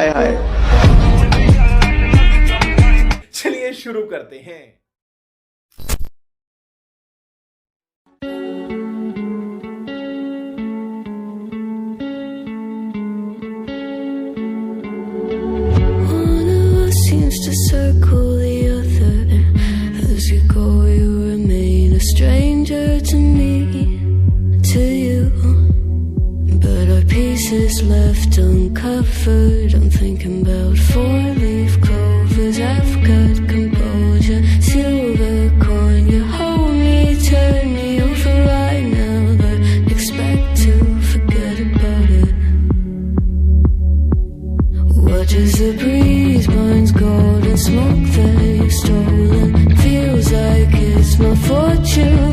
हाय हाय। चलिए शुरू करते हैं। To circle the other, as you go you remain a stranger to me, to you, but our pieces left uncovered. I'm thinking about four-leaf clovers. I've got composure, silver coin. You hold me, turn me over right now, but expect to forget about it. Watches the breeze, burns gold and smoke that you've stolen. Feels like it's my fortune.